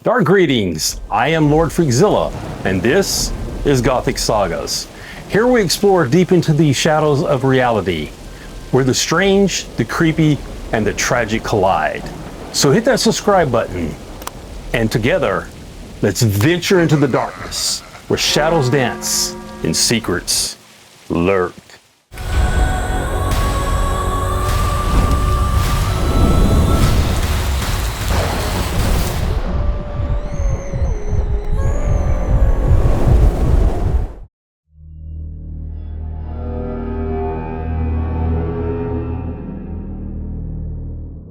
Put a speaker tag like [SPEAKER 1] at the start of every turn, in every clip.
[SPEAKER 1] Dark greetings, I am Lord Freakzilla, and this is Gothic Sagas. Here we explore deep into the shadows of reality, where the strange, the creepy, and the tragic collide. So hit that subscribe button, and together, let's venture into the darkness, where shadows dance and secrets lurk.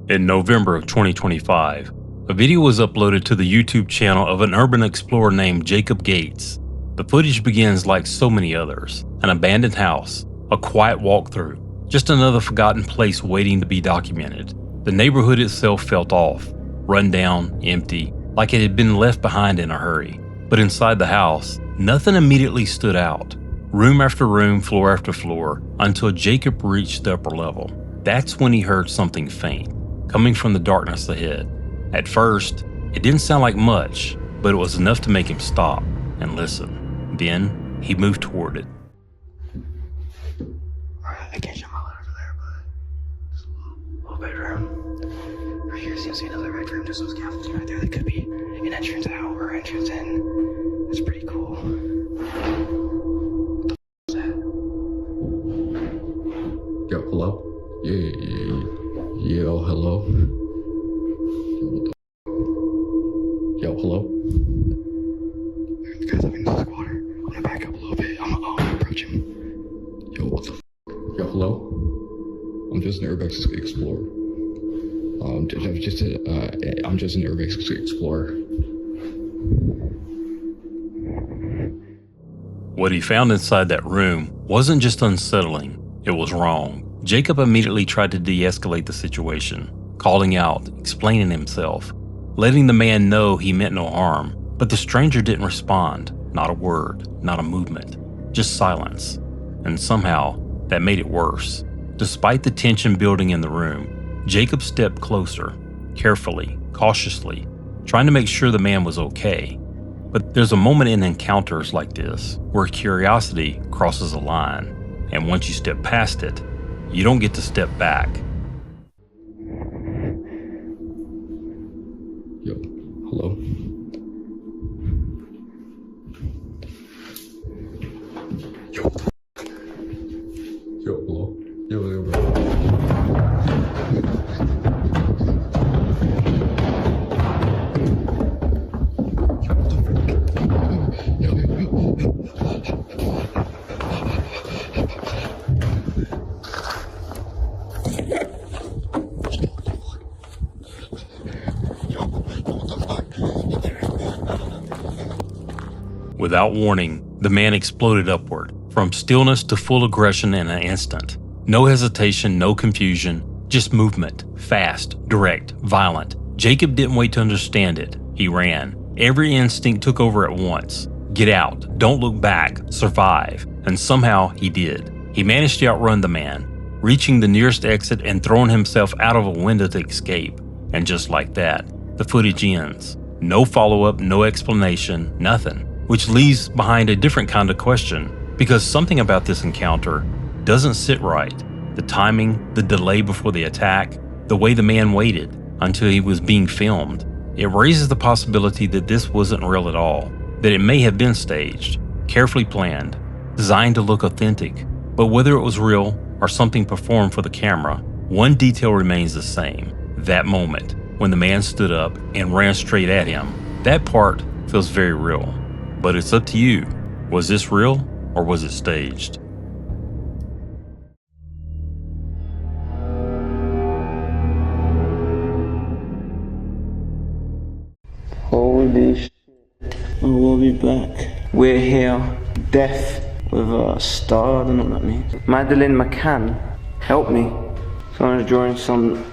[SPEAKER 1] In November of 2025, a video was uploaded to the YouTube channel of an urban explorer named Jacob Gates. The footage begins like so many others, an abandoned house, a quiet walkthrough, just another forgotten place waiting to be documented. The neighborhood itself felt off, run down, empty, like it had been left behind in a hurry. But inside the house, nothing immediately stood out. Room after room, floor after floor, until Jacob reached the upper level. That's when he heard something faint, coming from the darkness ahead. At first, it didn't sound like much, but it was enough to make him stop and listen. Then, he moved toward it.
[SPEAKER 2] Alright, I can't shut my light over there, but there's a little bedroom. Right here seems to be another bedroom. There's those scaffolding right there. That could be an entrance out or entrance in. That's pretty cool. What the f is that?
[SPEAKER 3] Yo, hello? Yo, hello? Yo, hello?
[SPEAKER 2] The guy's up into this water. I'm gonna back up a little bit. I'm gonna approach him.
[SPEAKER 3] Yo, what the f? Yo, hello? I'm just an urbex explorer. I'm just an urbex explorer.
[SPEAKER 1] What he found inside that room wasn't just unsettling, it was wrong. Jacob immediately tried to de-escalate the situation, calling out, explaining himself, letting the man know he meant no harm, but the stranger didn't respond. Not a word, not a movement, just silence. And somehow, that made it worse. Despite the tension building in the room, Jacob stepped closer, carefully, cautiously, trying to make sure the man was okay. But there's a moment in encounters like this where curiosity crosses a line, and once you step past it, you don't get to step back.
[SPEAKER 3] Yo, hello? Yo. Yo, hello? Yo, bro.
[SPEAKER 1] Without warning, the man exploded upward, from stillness to full aggression in an instant. No hesitation, no confusion, just movement, fast, direct, violent. Jacob didn't wait to understand it. He ran. Every instinct took over at once. Get out, don't look back, survive. And somehow he did. He managed to outrun the man, reaching the nearest exit and throwing himself out of a window to escape. And just like that, the footage ends. No follow-up, no explanation, nothing. Which leaves behind a different kind of question, because something about this encounter doesn't sit right. The timing, the delay before the attack, the way the man waited until he was being filmed. It raises the possibility that this wasn't real at all, that it may have been staged, carefully planned, designed to look authentic. But whether it was real or something performed for the camera, one detail remains the same. That moment, when the man stood up and ran straight at him. That part feels very real. But it's up to you. Was this real or was it staged?
[SPEAKER 4] Holy shit. Oh, we'll be back. We're here. Death with a star. I don't know what that means. Madeleine McCann. Help me. Someone's drawing some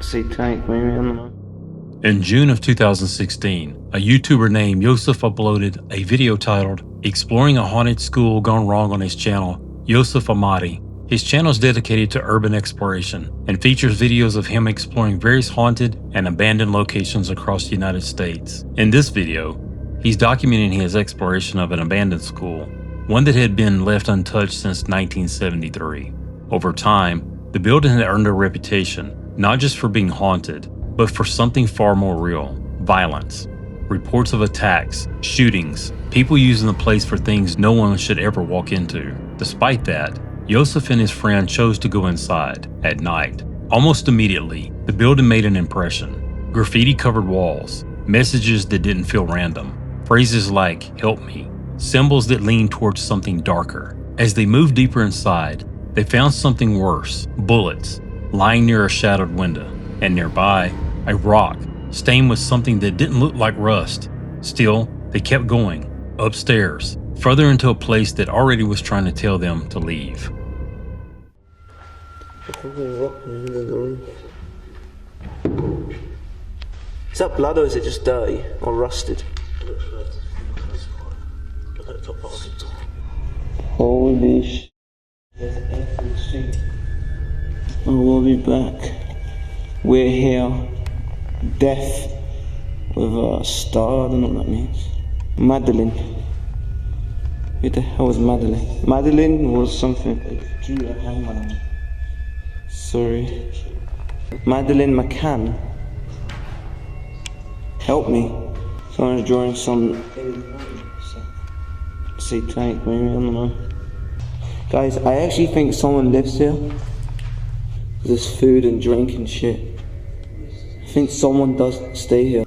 [SPEAKER 4] satanic, maybe, I don't know.
[SPEAKER 1] In June of 2016, a YouTuber named Yosef uploaded a video titled Exploring a Haunted School Gone Wrong on his channel, Yosef Ahmadi. His channel is dedicated to urban exploration and features videos of him exploring various haunted and abandoned locations across the United States. In this video, he's documenting his exploration of an abandoned school, one that had been left untouched since 1973. Over time, the building had earned a reputation not just for being haunted, but for something far more real: violence. Reports of attacks, shootings, people using the place for things no one should ever walk into. Despite that, Joseph and his friend chose to go inside at night. Almost immediately, the building made an impression. Graffiti-covered walls, messages that didn't feel random, phrases like "help me," symbols that leaned towards something darker. As they moved deeper inside, they found something worse: bullets, lying near a shadowed window, and nearby, a rock stained with something that didn't look like rust. Still, they kept going, upstairs, further into a place that already was trying to tell them to leave.
[SPEAKER 4] Is that blood or is it just dirty or rusted? Holy sh! I will be back. We're here. Death with a star, I don't know what that means. Madeline. Who the hell was Madeline? Madeline was something. Sorry. Madeline McCann. Help me. Someone's drawing some satanic, maybe, I don't know. Guys, I actually think someone lives here. There's food and drink and shit. I think someone does stay here.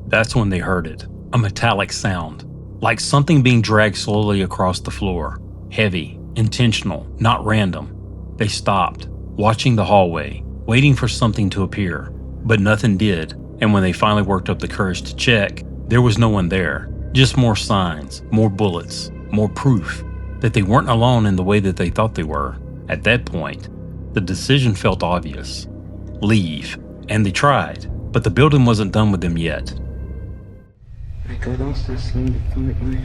[SPEAKER 1] That's when they heard it. A metallic sound, like something being dragged slowly across the floor. Heavy, intentional, not random. They stopped, watching the hallway, waiting for something to appear, but nothing did, and when they finally worked up the courage to check, there was no one there. Just more signs, more bullets, more proof that they weren't alone in the way that they thought they were. At that point, the decision felt obvious. Leave. And they tried, but the building wasn't done with them yet.
[SPEAKER 4] I go downstairs and make me.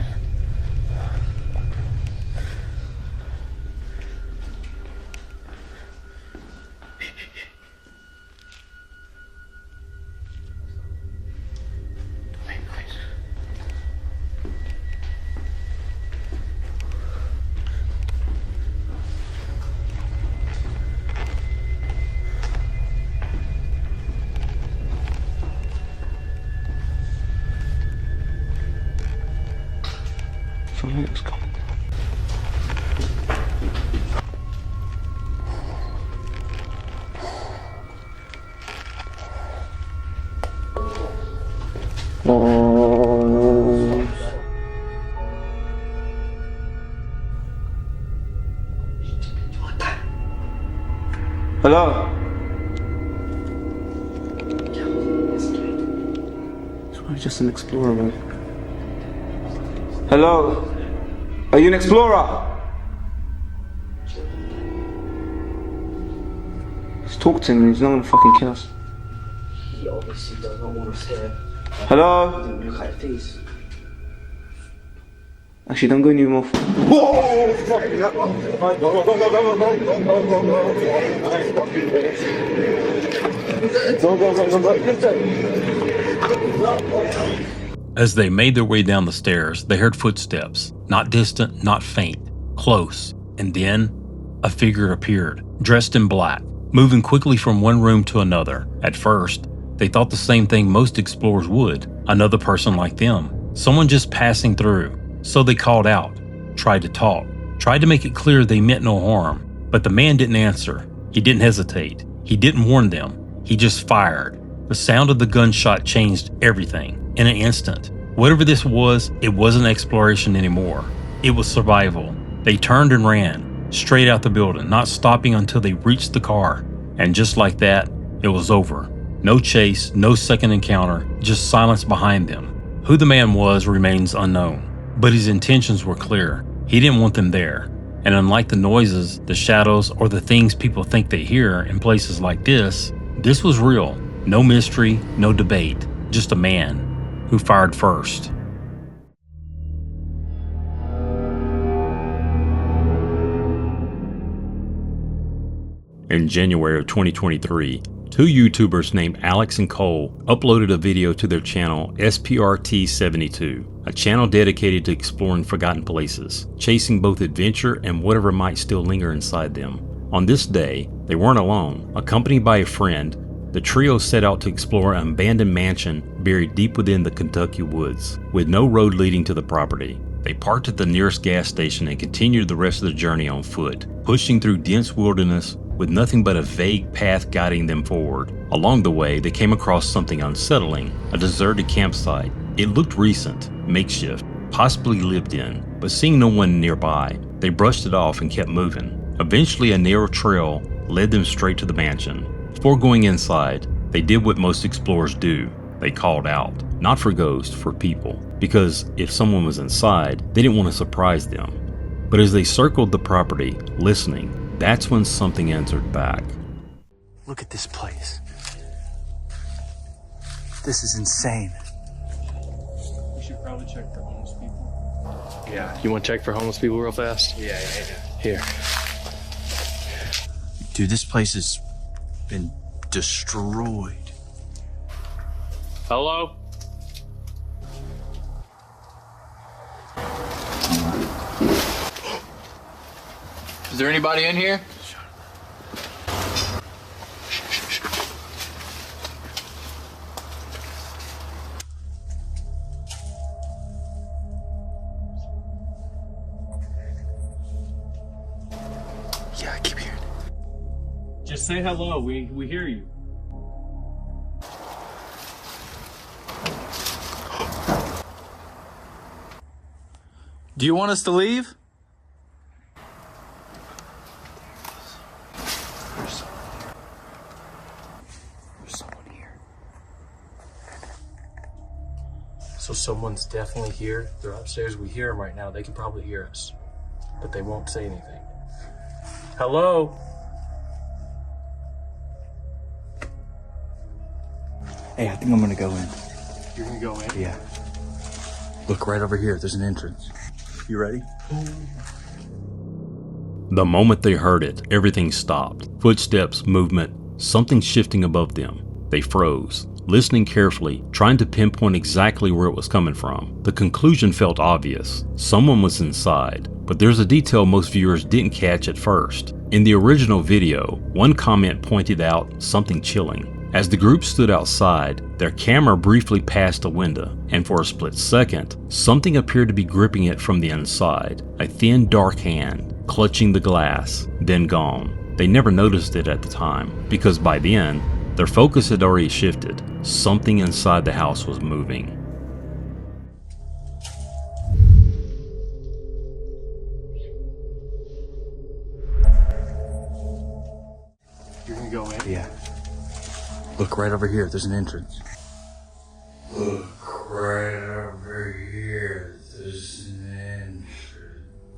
[SPEAKER 4] Something's coming. Hello? It's probably just an explorer, man. Hello? Are you an explorer? Let's talk to him, he's not gonna fucking kill us.
[SPEAKER 2] He obviously does not want us here.
[SPEAKER 4] Hello?
[SPEAKER 2] He didn't look at his face.
[SPEAKER 4] Actually, don't go near him off.
[SPEAKER 1] As they made their way down the stairs, they heard footsteps, not distant, not faint, close, and then a figure appeared, dressed in black, moving quickly from one room to another. At first, they thought the same thing most explorers would, another person like them, someone just passing through. So they called out, tried to talk, tried to make it clear they meant no harm, but the man didn't answer. He didn't hesitate. He didn't warn them. He just fired. The sound of the gunshot changed everything. In an instant, whatever this was, it wasn't exploration anymore. It was survival. They turned and ran, straight out the building, not stopping until they reached the car. And just like that, it was over. No chase, no second encounter, just silence behind them. Who the man was remains unknown, but his intentions were clear. He didn't want them there. And unlike the noises, the shadows, or the things people think they hear in places like this was real. No mystery, no debate, just a man who fired first. In January of 2023, two YouTubers named Alex and Cole uploaded a video to their channel SPRT72, a channel dedicated to exploring forgotten places, chasing both adventure and whatever might still linger inside them. On this day, they weren't alone. Accompanied by a friend, the trio set out to explore an abandoned mansion buried deep within the Kentucky woods, with no road leading to the property. They parked at the nearest gas station and continued the rest of the journey on foot, pushing through dense wilderness with nothing but a vague path guiding them forward. Along the way, they came across something unsettling, a deserted campsite. It looked recent, makeshift, possibly lived in, but seeing no one nearby, they brushed it off and kept moving. Eventually, a narrow trail led them straight to the mansion. Before going inside, they did what most explorers do. They called out, not for ghosts, for people, because if someone was inside, they didn't want to surprise them. But as they circled the property, listening, that's when something answered back.
[SPEAKER 2] Look at this place. This is insane.
[SPEAKER 5] We should probably check for homeless people.
[SPEAKER 6] Yeah, you want to check for homeless people real fast?
[SPEAKER 5] Yeah.
[SPEAKER 6] Here.
[SPEAKER 2] Dude, this place has been destroyed.
[SPEAKER 6] Hello?
[SPEAKER 7] Is there anybody in here?
[SPEAKER 2] Yeah, I keep hearing it.
[SPEAKER 5] Just say hello. We hear you.
[SPEAKER 7] Do you want us to leave?
[SPEAKER 2] There's someone here.
[SPEAKER 5] So someone's definitely here. They're upstairs. We hear them right now. They can probably hear us, but they won't say anything. Hello?
[SPEAKER 2] Hey, I think I'm gonna go in.
[SPEAKER 5] You're gonna go in?
[SPEAKER 2] Yeah. Look right over here. There's an entrance. You ready?
[SPEAKER 1] The moment they heard it, everything stopped. Footsteps, movement, something shifting above them. They froze, listening carefully, trying to pinpoint exactly where it was coming from. The conclusion felt obvious. Someone was inside, but there's a detail most viewers didn't catch at first. In the original video, one comment pointed out something chilling. As the group stood outside, their camera briefly passed a window, and for a split second, something appeared to be gripping it from the inside. A thin, dark hand, clutching the glass, then gone. They never noticed it at the time, because by then, their focus had already shifted. Something inside the house was moving.
[SPEAKER 5] You're gonna go in?
[SPEAKER 2] Yeah. Look right over here. There's an entrance.
[SPEAKER 8] Look right over here. There's an entrance.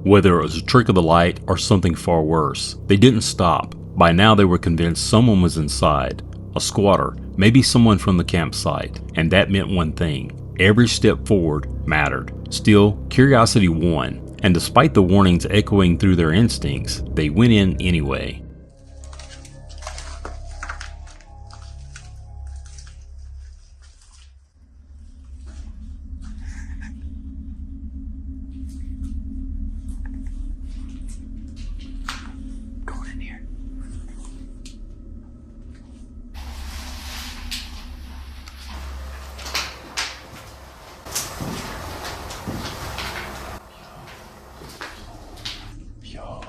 [SPEAKER 1] Whether it was a trick of the light or something far worse, they didn't stop. By now they were convinced someone was inside. A squatter, maybe someone from the campsite. And that meant one thing. Every step forward mattered. Still, curiosity won. And despite the warnings echoing through their instincts, they went in anyway.
[SPEAKER 2] Going in here. Yo,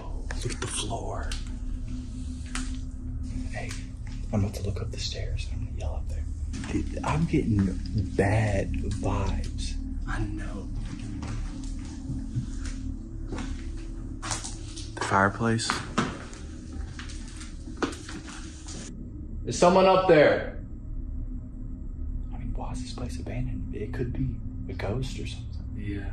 [SPEAKER 2] look at the floor. Hey, I'm about to look up the stairs. I'm gonna yell up there. Dude, I'm getting bad vibes.
[SPEAKER 5] I know.
[SPEAKER 2] The fireplace.
[SPEAKER 7] Is someone up there?
[SPEAKER 2] I mean, why is this place abandoned? It could be a ghost or something.
[SPEAKER 5] Yeah.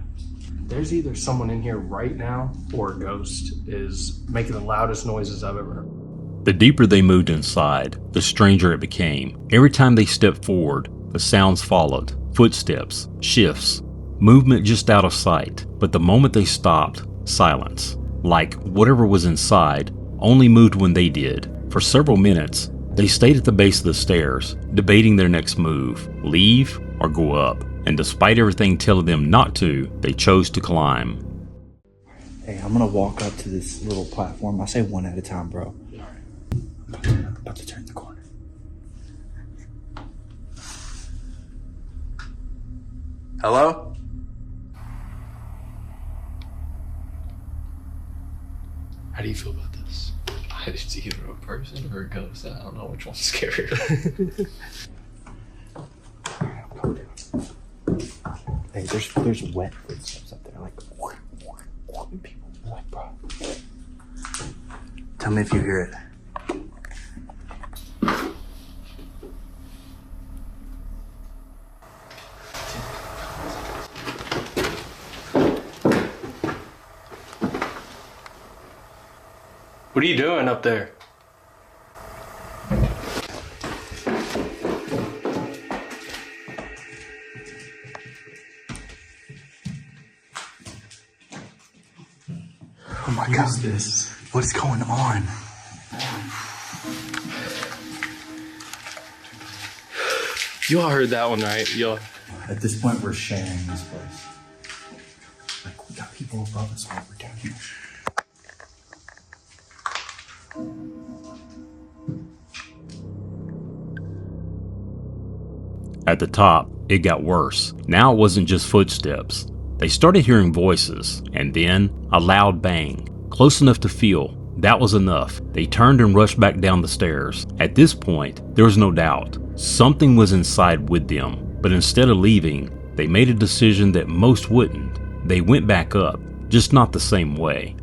[SPEAKER 5] There's either someone in here right now or a ghost is making the loudest noises I've ever heard.
[SPEAKER 1] The deeper they moved inside, the stranger it became. Every time they stepped forward, the sounds followed. Footsteps, shifts, movement just out of sight. But the moment they stopped, silence. Like whatever was inside only moved when they did. For several minutes, they stayed at the base of the stairs, debating their next move, leave or go up. And despite everything telling them not to, they chose to climb.
[SPEAKER 2] Hey, I'm gonna walk up to this little platform. I'll say one at a time, bro. I'm about to turn the corner.
[SPEAKER 7] Hello?
[SPEAKER 3] How do you feel about this? It's either a person or a ghost. I don't know which one's scarier.
[SPEAKER 2] Hey, there's wet footsteps up there, like people, like, bro. Tell me if you hear it.
[SPEAKER 5] What are you doing up there?
[SPEAKER 2] Oh my God, this. What is going on?
[SPEAKER 5] You all heard that one, right? Y'all.
[SPEAKER 2] At this point, we're sharing this place. Like, we got people above us while we're down here.
[SPEAKER 1] At the top, it got worse. Now it wasn't just footsteps. They started hearing voices, and then a loud bang, close enough to feel. That was enough. They turned and rushed back down the stairs. At this point, there was no doubt. Something was inside with them, but instead of leaving, they made a decision that most wouldn't. They went back up, just not the same way.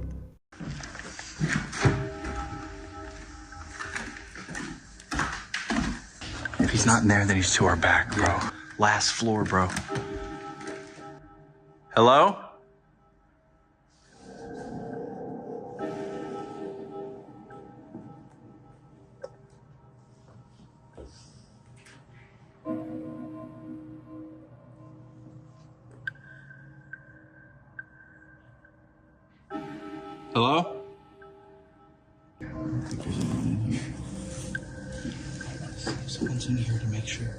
[SPEAKER 2] If he's not in there, then he's to our back, bro. Last floor, bro.
[SPEAKER 7] Hello? Hello?
[SPEAKER 2] Someone's in here to make sure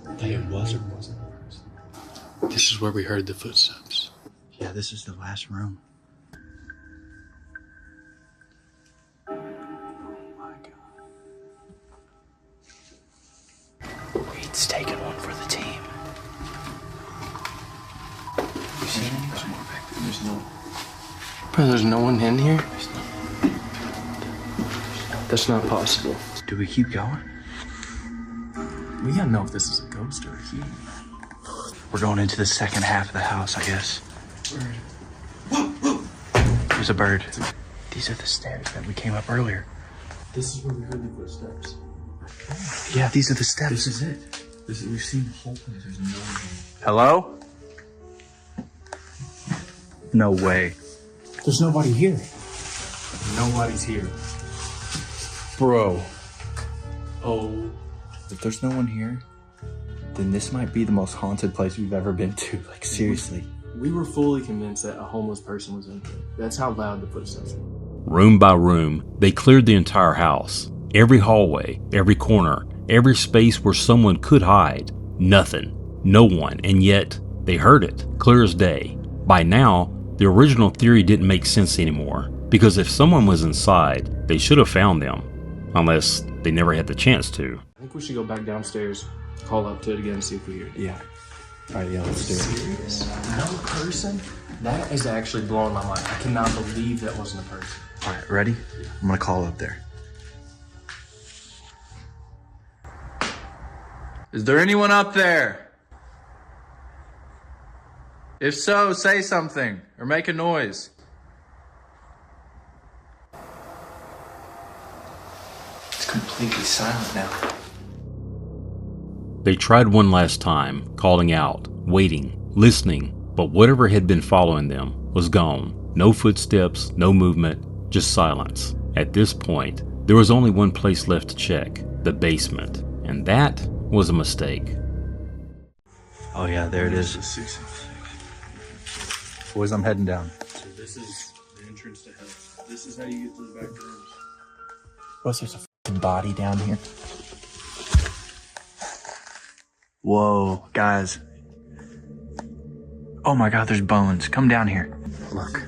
[SPEAKER 2] that it was or wasn't a person.
[SPEAKER 3] This is where we heard the footsteps.
[SPEAKER 2] Yeah, this is the last room. Oh my God. Reed's taking one for the team. You seen any? There's more back there. There's no.
[SPEAKER 5] Bro, there's no one in here? That's not possible.
[SPEAKER 2] Do we keep going?
[SPEAKER 5] We gotta know if this is a ghost or a human.
[SPEAKER 2] We're going into the second half of the house, I guess. There's a bird. These are the stairs that we came up earlier.
[SPEAKER 5] This is where we heard the footsteps.
[SPEAKER 2] Yeah, these are the steps.
[SPEAKER 3] This is it. We've seen the whole place. There's no one.
[SPEAKER 7] Hello?
[SPEAKER 2] No way.
[SPEAKER 5] There's nobody here. Nobody's here.
[SPEAKER 2] Bro.
[SPEAKER 5] Oh.
[SPEAKER 2] If there's no one here, then this might be the most haunted place we've ever been to. Like, seriously.
[SPEAKER 5] We were fully convinced that a homeless person was in here. That's how loud the footsteps were.
[SPEAKER 1] Room by room, they cleared the entire house. Every hallway, every corner, every space where someone could hide. Nothing. No one. And yet, they heard it, clear as day. By now, the original theory didn't make sense anymore. Because if someone was inside, they should have found them. Unless they never had the chance to.
[SPEAKER 5] I think we should go back downstairs, call up to it again, and see if we hear it.
[SPEAKER 2] Yeah. All right, yeah, let's do it.
[SPEAKER 5] Serious? No person? That is actually blowing my mind. I cannot believe that wasn't a person.
[SPEAKER 2] All right, ready? I'm gonna call up there.
[SPEAKER 7] Is there anyone up there? If so, say something or make a noise.
[SPEAKER 2] It's completely silent now.
[SPEAKER 1] They tried one last time, calling out, waiting, listening, But whatever had been following them was gone. No footsteps, no movement, just silence. At this point, there was only one place left to check, the basement. And that was a mistake.
[SPEAKER 7] Oh yeah, there it is. Boys, I'm heading down.
[SPEAKER 5] So this is the entrance to hell. This is how you get to the back rooms.
[SPEAKER 2] Plus, there's a f***ing body down here. Whoa, guys. Oh my god, there's bones. Come down here. Look,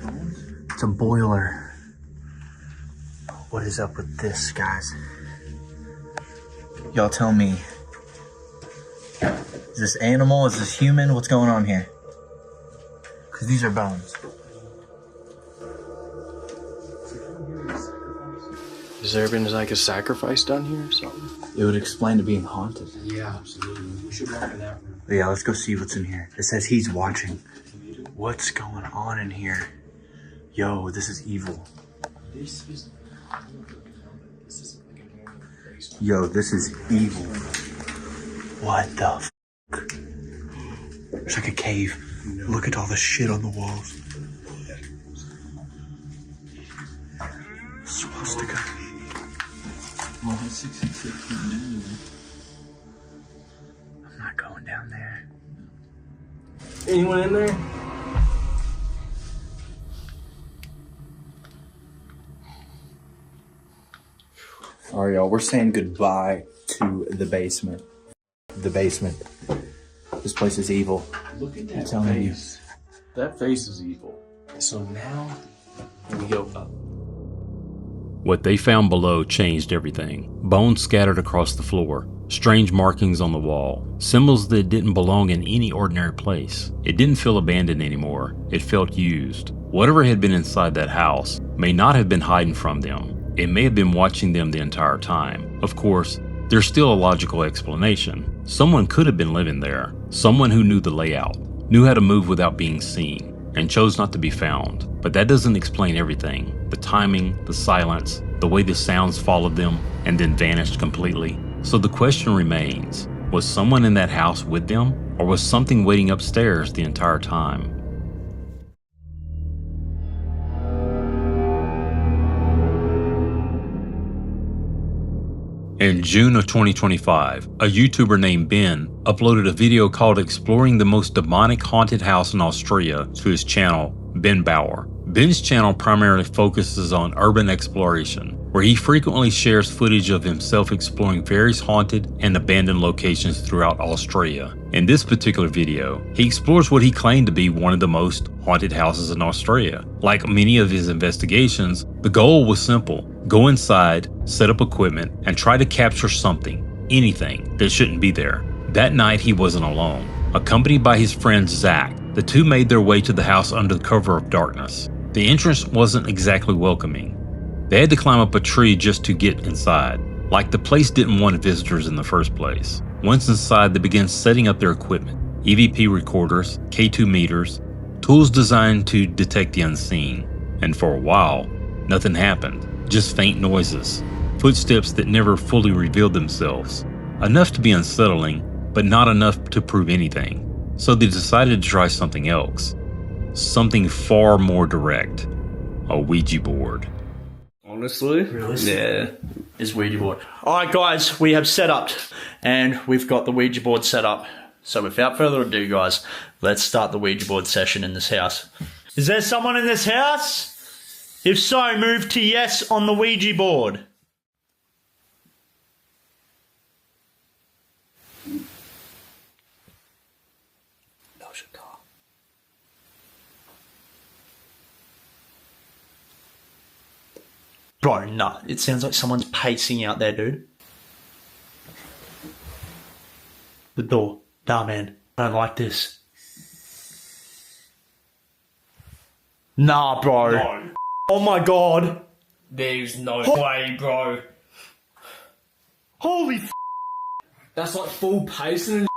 [SPEAKER 2] it's a boiler. What is up with this, guys? Y'all tell me. Is this animal? Is this human? What's going on here? Because these are bones.
[SPEAKER 6] Has there been like a sacrifice done here or something?
[SPEAKER 2] It would explain to being haunted.
[SPEAKER 5] Yeah, absolutely. We should walk in that room.
[SPEAKER 2] Yeah, let's go see what's in here. It says he's watching. What's going on in here? Yo, this is evil.
[SPEAKER 5] This is like a normal basement.
[SPEAKER 2] Yo, this is evil. What the f***? It's like a cave. Look at all the shit on the walls. Swastika.
[SPEAKER 3] Well, that's 666 down.
[SPEAKER 2] I'm not going down there.
[SPEAKER 5] Anyone in there?
[SPEAKER 2] Alright, y'all, we're saying goodbye to the basement. The basement. This place is evil.
[SPEAKER 5] Look at
[SPEAKER 2] I'm
[SPEAKER 5] that
[SPEAKER 2] telling you.
[SPEAKER 5] face. That face is evil. So now we go up.
[SPEAKER 1] What they found below changed everything. Bones scattered across the floor, strange markings on the wall, symbols that didn't belong in any ordinary place. It didn't feel abandoned anymore, it felt used. Whatever had been inside that house may not have been hiding from them. It may have been watching them the entire time. Of course, there's still a logical explanation. Someone could have been living there. Someone who knew the layout, knew how to move without being seen, and chose not to be found. But that doesn't explain everything. The timing, the silence, the way the sounds followed them and then vanished completely. So the question remains, was someone in that house with them, or was something waiting upstairs the entire time? In June of 2025, a YouTuber named Ben uploaded a video called Exploring the Most Demonic Haunted House in Australia to his channel, Ben Bauer. Ben's channel primarily focuses on urban exploration, where he frequently shares footage of himself exploring various haunted and abandoned locations throughout Australia. In this particular video, he explores what he claimed to be one of the most haunted houses in Australia. Like many of his investigations, the goal was simple: go inside, set up equipment, and try to capture something, anything, that shouldn't be there. That night he wasn't alone. Accompanied by his friend Zach, the two made their way to the house under the cover of darkness. The entrance wasn't exactly welcoming. They had to climb up a tree just to get inside, like the place didn't want visitors in the first place. Once inside, they began setting up their equipment: EVP recorders, K2 meters, tools designed to detect the unseen. And for a while, nothing happened, just faint noises, footsteps that never fully revealed themselves. Enough to be unsettling, but not enough to prove anything. So they decided to try something else. Something far more direct. A Ouija board.
[SPEAKER 9] Honestly? Yeah.
[SPEAKER 10] Is Ouija board. Alright guys, we have set up and we've got the Ouija board set up. So without further ado guys, let's start the Ouija board session in this house. Is there someone in this house? If so, move to yes on the Ouija board. Bro, nah. It sounds like someone's pacing out there, dude. The door. Nah, man. I don't like this. Nah, bro.
[SPEAKER 9] No.
[SPEAKER 10] Oh my god.
[SPEAKER 9] There's no way, bro.
[SPEAKER 10] Holy f***.
[SPEAKER 9] That's like full pacing and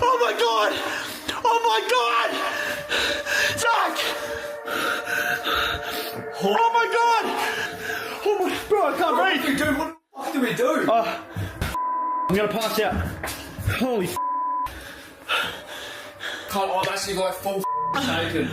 [SPEAKER 10] Oh my god! Oh my god! Zach! Oh my god! Oh my... Bro, I can't breathe!
[SPEAKER 9] dude, what? fuck do we do?
[SPEAKER 10] Oh, I'm gonna pass out. Holy f.
[SPEAKER 9] Carl, I'm actually like full taken.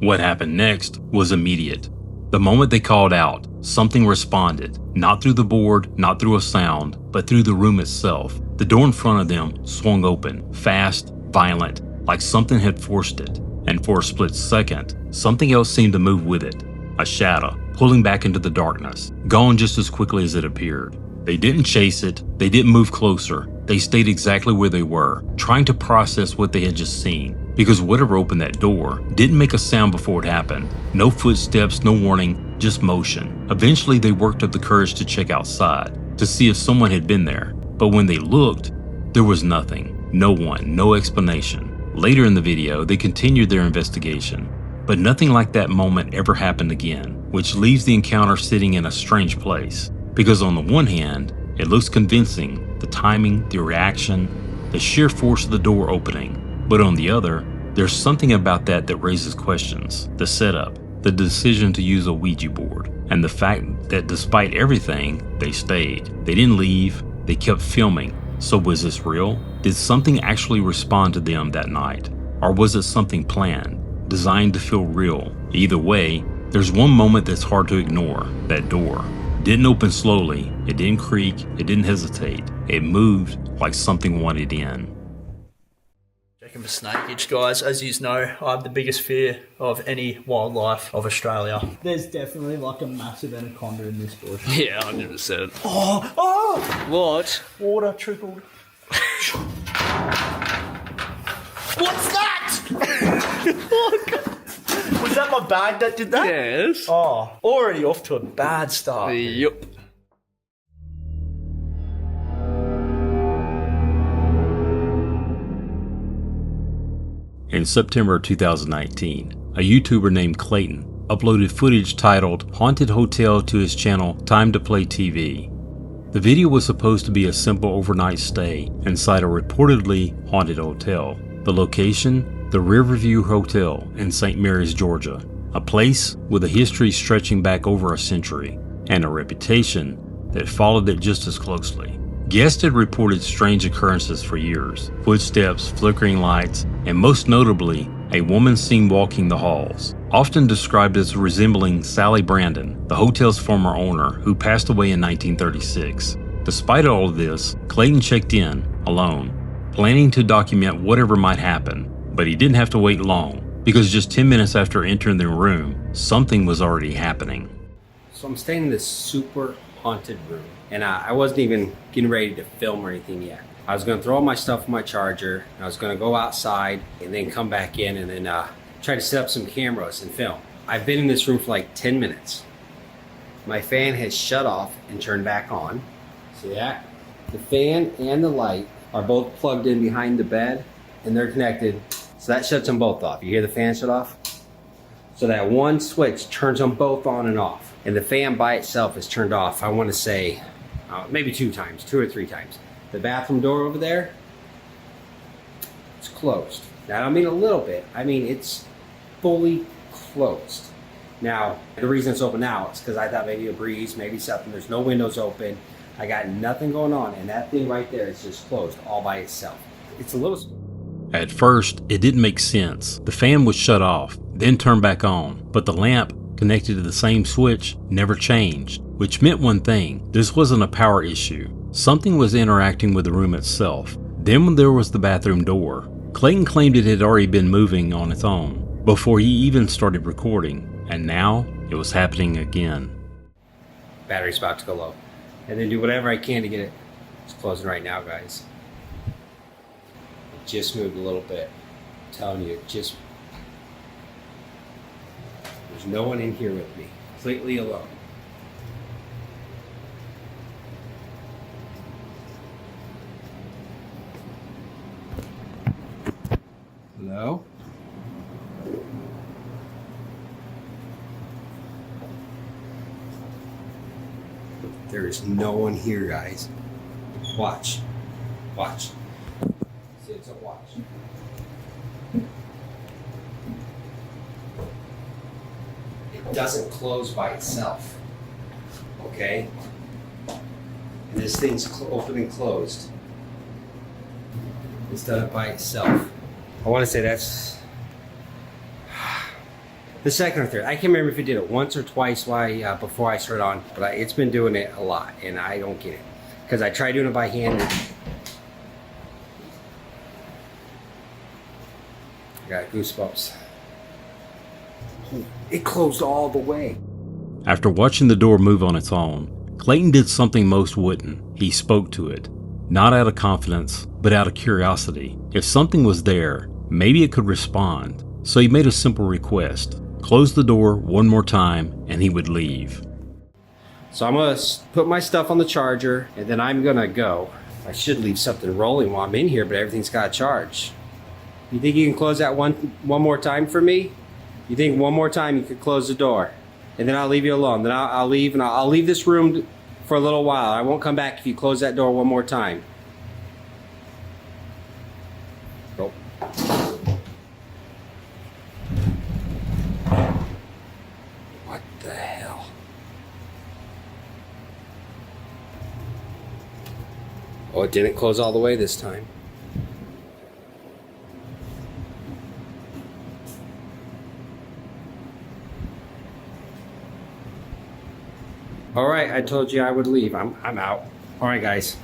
[SPEAKER 1] What happened next was immediate. The moment they called out, something responded, not through the board, not through a sound, but through the room itself. The door in front of them swung open, fast, violent, like something had forced it. And for a split second, something else seemed to move with it. A shadow, pulling back into the darkness, gone just as quickly as it appeared. They didn't chase it, they didn't move closer, they stayed exactly where they were, trying to process what they had just seen. Because whatever opened that door didn't make a sound before it happened. No footsteps, no warning, just motion. Eventually they worked up the courage to check outside, to see if someone had been there. But when they looked, there was nothing. No one, no explanation. Later in the video, they continued their investigation. But nothing like that moment ever happened again, which leaves the encounter sitting in a strange place. Because on the one hand, it looks convincing, the timing, the reaction, the sheer force of the door opening. But on the other, there's something about that raises questions. The setup, the decision to use a Ouija board, and the fact that despite everything, they stayed. They didn't leave, they kept filming. So was this real? Did something actually respond to them that night? Or was it something planned, designed to feel real? Either way, there's one moment that's hard to ignore. That door didn't open slowly, it didn't creak, it didn't hesitate. It moved like something wanted in.
[SPEAKER 10] Checking for snakeage, guys. As you know, I have the biggest fear of any wildlife of Australia. There's definitely like a massive anaconda in this bush.
[SPEAKER 9] Yeah, 100%.
[SPEAKER 10] Oh!
[SPEAKER 9] What?
[SPEAKER 10] Water trickled. What's that? Oh, God. Was that my bag that did that?
[SPEAKER 9] Yes.
[SPEAKER 10] Oh, already off to a bad start.
[SPEAKER 9] Yup.
[SPEAKER 1] In September 2019, a YouTuber named Clayton uploaded footage titled Haunted Hotel to his channel Time to Play TV. The video was supposed to be a simple overnight stay inside a reportedly haunted hotel. The location, the Riverview Hotel in St. Mary's, Georgia, a place with a history stretching back over a century and a reputation that followed it just as closely. Guests had reported strange occurrences for years, footsteps, flickering lights, and most notably, a woman seen walking the halls, often described as resembling Sally Brandon, the hotel's former owner, who passed away in 1936. Despite all of this, Clayton checked in, alone, planning to document whatever might happen, but he didn't have to wait long, because just 10 minutes after entering the room, something was already happening.
[SPEAKER 11] So I'm staying in this super haunted room. And I wasn't even getting ready to film or anything yet. I was going to throw all my stuff in my charger. And I was going to go outside and then come back in and then try to set up some cameras and film. I've been in this room for like 10 minutes. My fan has shut off and turned back on. See that? The fan and the light are both plugged in behind the bed and they're connected. So that shuts them both off. You hear the fan shut off? So that one switch turns them both on and off. And the fan by itself is turned off, I want to say, maybe 2 or 3 times. The bathroom door over there, it's closed. Now, I don't mean a little bit. I mean, it's fully closed. Now, the reason it's open now is because I thought maybe a breeze, maybe something. There's no windows open. I got nothing going on. And that thing right there is just closed all by itself. It's a little...
[SPEAKER 1] At first, it didn't make sense. The fan was shut off, then turned back on, but the lamp connected to the same switch never changed, which meant one thing: this wasn't a power issue. Something was interacting with the room itself. Then when there was the bathroom door, Clayton claimed it had already been moving on its own before he even started recording, and now it was happening again.
[SPEAKER 11] Battery's about to go low. And then do whatever I can to get it. It's closing right now, guys. It just moved a little bit. I'm telling you, it just... There's no one in here with me. Completely alone. Hello? There is no one here, guys. Watch. Watch. See, it's a watch. It doesn't close by itself. Okay? And this thing's open and closed. It's done it by itself. I want to say that's the second or third. I can't remember if it did it once or twice before I started on, but it's been doing it a lot, and I don't get it. Because I tried doing it by hand. I got goosebumps. It closed all the way.
[SPEAKER 1] After watching the door move on its own, Clayton did something most wouldn't. He spoke to it. Not out of confidence, but out of curiosity. If something was there, maybe it could respond. So he made a simple request. Close the door one more time and he would leave.
[SPEAKER 11] So I'm going to put my stuff on the charger and then I'm going to go. I should leave something rolling while I'm in here, but everything's got to charge. You think you can close that one more time for me? You think one more time you could close the door? And then I'll leave you alone. Then I'll leave, and I'll leave this room for a little while. I won't come back if you close that door one more time. Go. What the hell? Oh, it didn't close all the way this time. All right, I told you I would leave. I'm out. All right, guys.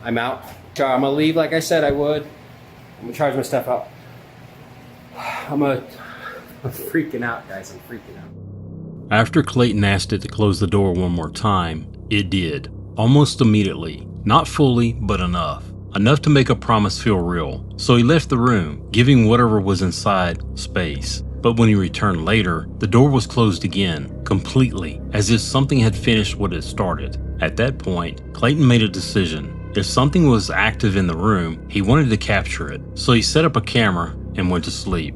[SPEAKER 11] I'm out. I'm gonna leave like I said I would. I'm gonna charge my stuff up. I'm freaking out, guys. I'm freaking out.
[SPEAKER 1] After Clayton asked it to close the door one more time, it did. Almost immediately. Not fully, but enough. Enough to make a promise feel real. So he left the room, giving whatever was inside space. But when he returned later, the door was closed again, completely, as if something had finished what it started. At that point, Clayton made a decision. If something was active in the room, he wanted to capture it. So he set up a camera and went to sleep.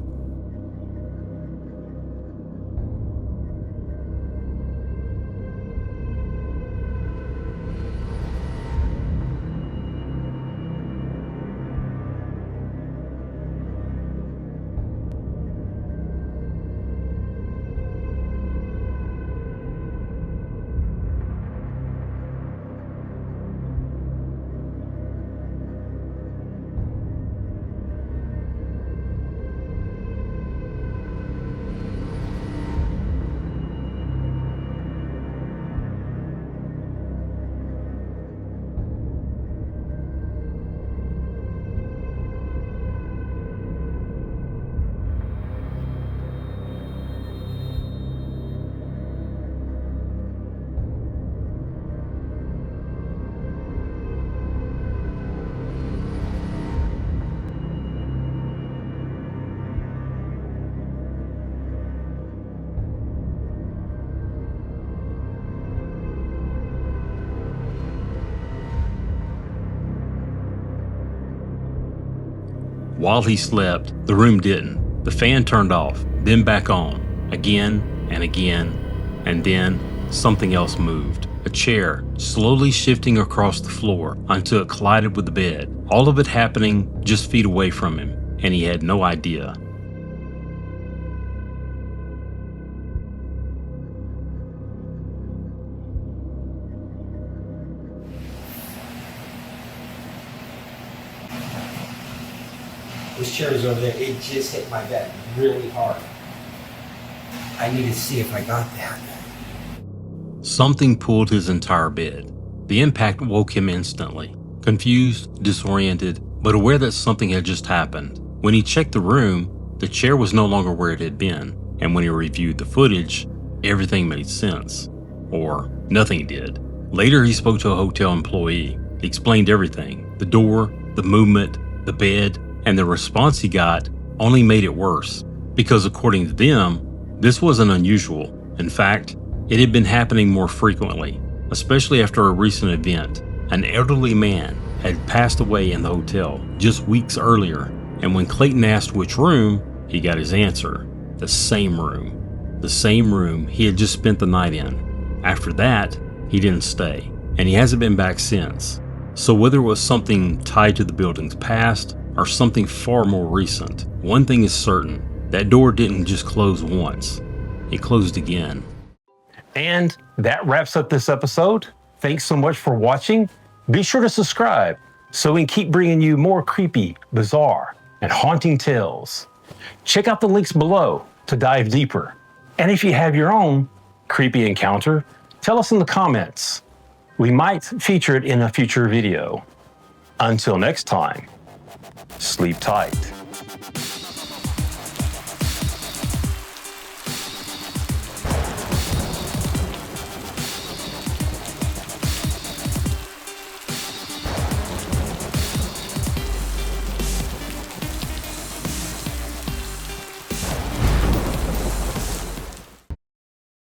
[SPEAKER 1] While he slept, the room didn't. The fan turned off, then back on, again and again, and then something else moved. A chair, slowly shifting across the floor until it collided with the bed. All of it happening just feet away from him, and he had no idea.
[SPEAKER 11] This chair is over there. It just hit my bed really hard. I need to see if I got that.
[SPEAKER 1] Something pulled his entire bed. The impact woke him instantly. Confused, disoriented, but aware that something had just happened. When he checked the room, the chair was no longer where it had been. And when he reviewed the footage, everything made sense. Or nothing did. Later, he spoke to a hotel employee. He explained everything. The door, the movement, the bed, and the response he got only made it worse. Because according to them, this wasn't unusual. In fact, it had been happening more frequently, especially after a recent event. An elderly man had passed away in the hotel just weeks earlier, and when Clayton asked which room, he got his answer. The same room. The same room he had just spent the night in. After that, he didn't stay, and he hasn't been back since. So whether it was something tied to the building's past or something far more recent, one thing is certain. That door didn't just close once, it closed again.
[SPEAKER 12] And that wraps up this episode. Thanks so much for watching. Be sure to subscribe so we can keep bringing you more creepy, bizarre, and haunting tales. Check out the links below to dive deeper. And if you have your own creepy encounter, tell us in the comments. We might feature it in a future video. Until next time, sleep tight.